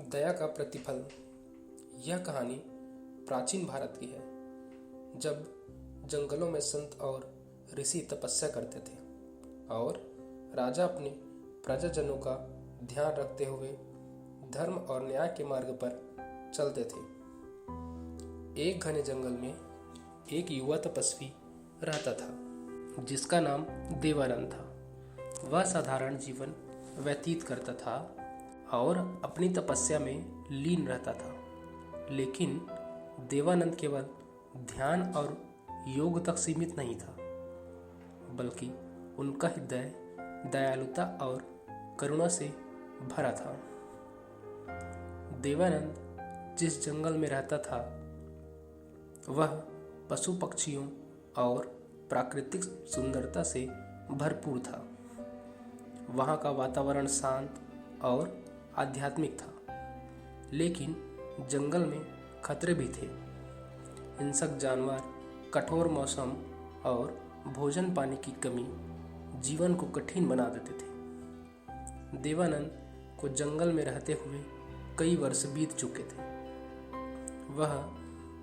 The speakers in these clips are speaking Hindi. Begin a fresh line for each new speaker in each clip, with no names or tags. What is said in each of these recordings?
दया का प्रतिफल। यह कहानी प्राचीन भारत की है, जब जंगलों में संत और ऋषि तपस्या करते थे और राजा अपने प्रजाजनों का ध्यान रखते हुए धर्म और न्याय के मार्ग पर चलते थे। एक घने जंगल में एक युवा तपस्वी रहता था, जिसका नाम देवानंद था। वह साधारण जीवन व्यतीत करता था और अपनी तपस्या में लीन रहता था। लेकिन देवानंद केवल ध्यान और योग तक सीमित नहीं था, बल्कि उनका हृदय दयालुता और करुणा से भरा था। देवानंद जिस जंगल में रहता था, वह पशु पक्षियों और प्राकृतिक सुंदरता से भरपूर था। वहाँ का वातावरण शांत और आध्यात्मिक था, लेकिन जंगल में खतरे भी थे। हिंसक जानवर, कठोर मौसम और भोजन पानी की कमी जीवन को कठिन बना देते थे। देवानंद को जंगल में रहते हुए कई वर्ष बीत चुके थे। वह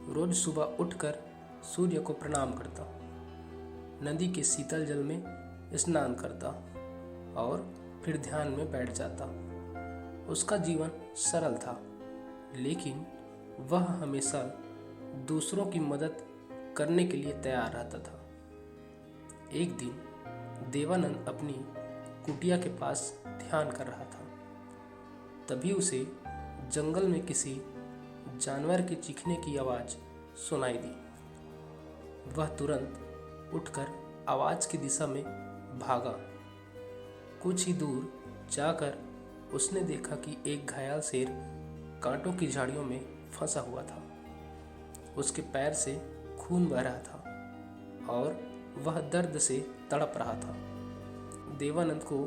रोज सुबह उठकर सूर्य को प्रणाम करता, नदी के शीतल जल में स्नान करता और फिर ध्यान में बैठ जाता। उसका जीवन सरल था, लेकिन वह हमेशा दूसरों की मदद करने के लिए तैयार रहता था। एक दिन देवानंद अपनी कुटिया के पास ध्यान कर रहा था। तभी उसे जंगल में किसी जानवर के चीखने की आवाज सुनाई दी। वह तुरंत उठकर आवाज की दिशा में भागा। कुछ ही दूर जाकर उसने देखा कि एक घायल शेर कांटों की झाड़ियों में फंसा हुआ था। उसके पैर से खून बह रहा था और वह दर्द से तड़प रहा था। देवानंद को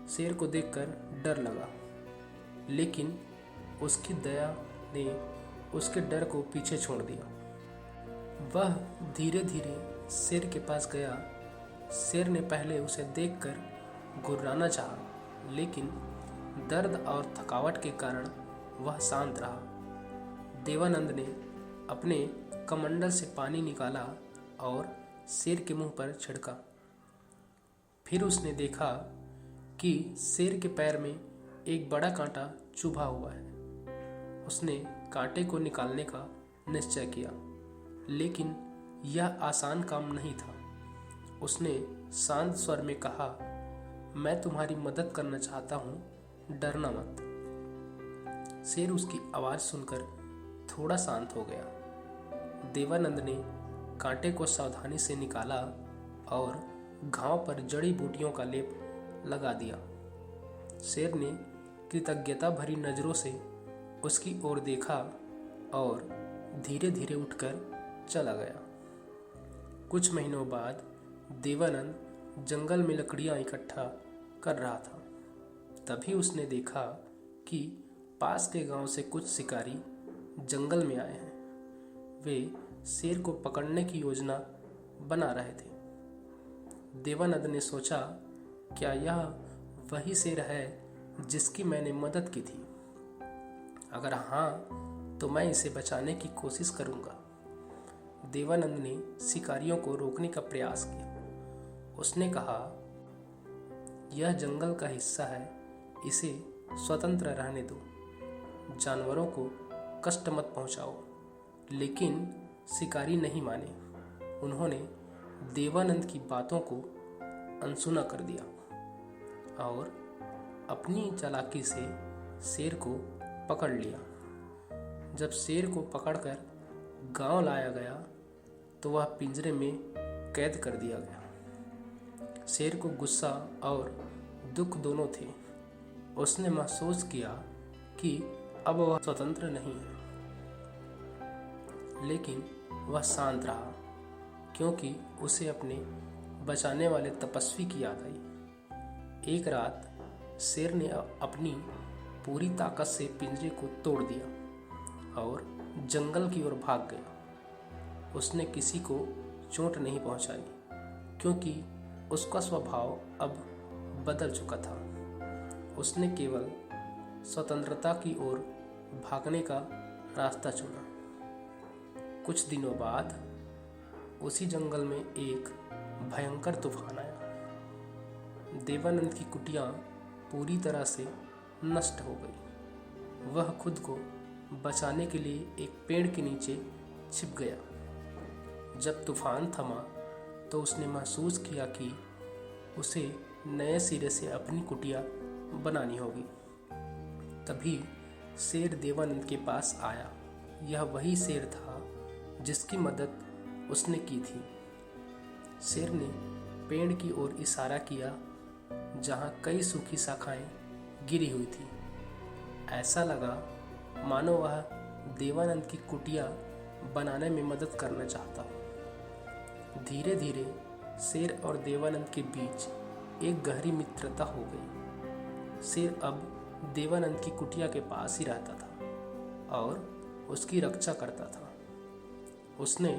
शेर को देखकर डर लगा, लेकिन उसकी दया ने उसके डर को पीछे छोड़ दिया। वह धीरे धीरे शेर के पास गया। शेर ने पहले उसे देखकर गुर्राना चाहा, लेकिन दर्द और थकावट के कारण वह शांत रहा। देवानंद ने अपने कमंडल से पानी निकाला और शेर के मुंह पर छिड़का। फिर उसने देखा कि शेर के पैर में एक बड़ा कांटा चुभा हुआ है। उसने कांटे को निकालने का निश्चय किया, लेकिन यह आसान काम नहीं था। उसने शांत स्वर में कहा, मैं तुम्हारी मदद करना चाहता हूँ, डरना मत। शेर उसकी आवाज सुनकर थोड़ा शांत हो गया। देवानंद ने कांटे को सावधानी से निकाला और घाव पर जड़ी बूटियों का लेप लगा दिया। शेर ने कृतज्ञता भरी नजरों से उसकी ओर देखा और धीरे धीरे उठकर चला गया। कुछ महीनों बाद देवानंद जंगल में लकड़ियां इकट्ठा कर रहा था। तभी उसने देखा कि पास के गांव से कुछ शिकारी जंगल में आए हैं। वे शेर को पकड़ने की योजना बना रहे थे। देवानंद ने सोचा, क्या यह वही शेर है जिसकी मैंने मदद की थी? अगर हाँ, तो मैं इसे बचाने की कोशिश करूंगा। देवानंद ने शिकारियों को रोकने का प्रयास किया। उसने कहा, यह जंगल का हिस्सा है, इसे स्वतंत्र रहने दो, जानवरों को कष्ट मत पहुंचाओ। लेकिन शिकारी नहीं माने। उन्होंने देवानंद की बातों को अनसुना कर दिया और अपनी चालाकी से शेर को पकड़ लिया। जब शेर को पकड़कर गांव लाया गया, तो वह पिंजरे में कैद कर दिया गया। शेर को गुस्सा और दुख दोनों थे। उसने महसूस किया कि अब वह स्वतंत्र नहीं है, लेकिन वह शांत रहा, क्योंकि उसे अपने बचाने वाले तपस्वी की याद आई। एक रात शेर ने अपनी पूरी ताकत से पिंजरे को तोड़ दिया और जंगल की ओर भाग गया। उसने किसी को चोट नहीं पहुंचाई, क्योंकि उसका स्वभाव अब बदल चुका था। उसने केवल स्वतंत्रता की ओर भागने का रास्ता चुना। कुछ दिनों बाद उसी जंगल में एक भयंकर तूफान आया। देवानंद की कुटिया पूरी तरह से नष्ट हो गई। वह खुद को बचाने के लिए एक पेड़ के नीचे छिप गया। जब तूफान थमा तो उसने महसूस किया कि उसे नए सिरे से अपनी कुटिया बनानी होगी। तभी शेर देवानंद के पास आया। यह वही शेर था जिसकी मदद उसने की थी। शेर ने पेड़ की ओर इशारा किया जहाँ कई सूखी शाखाएं गिरी हुई थी। ऐसा लगा मानो वह देवानंद की कुटिया बनाने में मदद करना चाहता हो। धीरे धीरे शेर और देवानंद के बीच एक गहरी मित्रता हो गई। शेर अब देवानंद की कुटिया के पास ही रहता था और उसकी रक्षा करता था। उसने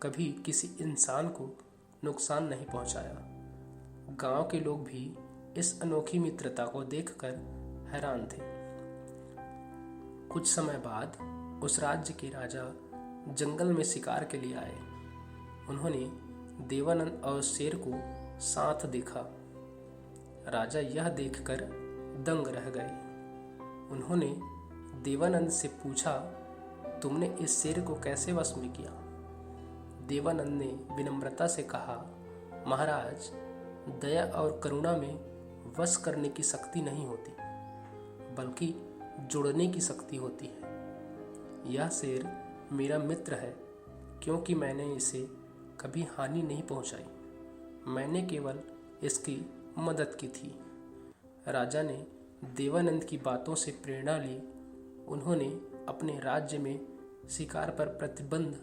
कभी किसी इंसान को नुकसान नहीं पहुंचाया। गांव के लोग भी इस अनोखी मित्रता को देखकर हैरान थे। कुछ समय बाद उस राज्य के राजा जंगल में शिकार के लिए आए। उन्होंने देवानंद और शेर को साथ देखा। राजा यह देखकर दंग रह गए। उन्होंने देवानंद से पूछा, तुमने इस शेर को कैसे वश में किया? देवानंद ने विनम्रता से कहा, महाराज, दया और करुणा में वश करने की शक्ति नहीं होती, बल्कि जुड़ने की शक्ति होती है। यह शेर मेरा मित्र है क्योंकि मैंने इसे कभी हानि नहीं पहुंचाई। मैंने केवल इसकी मदद की थी। राजा ने देवानंद की बातों से प्रेरणा ली। उन्होंने अपने राज्य में शिकार पर प्रतिबंध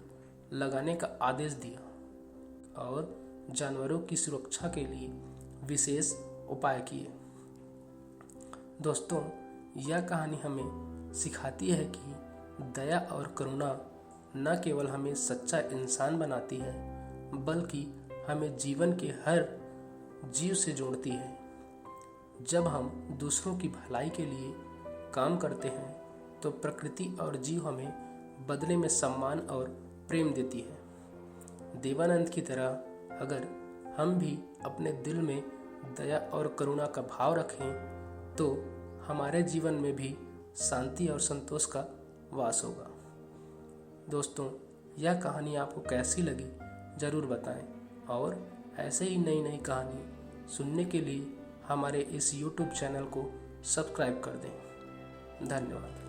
लगाने का आदेश दिया और जानवरों की सुरक्षा के लिए विशेष उपाय किए। दोस्तों, यह कहानी हमें सिखाती है कि दया और करुणा न केवल हमें सच्चा इंसान बनाती है, बल्कि हमें जीवन के हर जीव से जोड़ती है। जब हम दूसरों की भलाई के लिए काम करते हैं तो प्रकृति और जीव हमें बदले में सम्मान और प्रेम देती है। देवानंद की तरह अगर हम भी अपने दिल में दया और करुणा का भाव रखें तो हमारे जीवन में भी शांति और संतोष का वास होगा। दोस्तों, यह कहानी आपको कैसी लगी ज़रूर बताएं और ऐसे ही नई नई कहानी सुनने के लिए हमारे इस YouTube चैनल को सब्सक्राइब कर दें। धन्यवाद।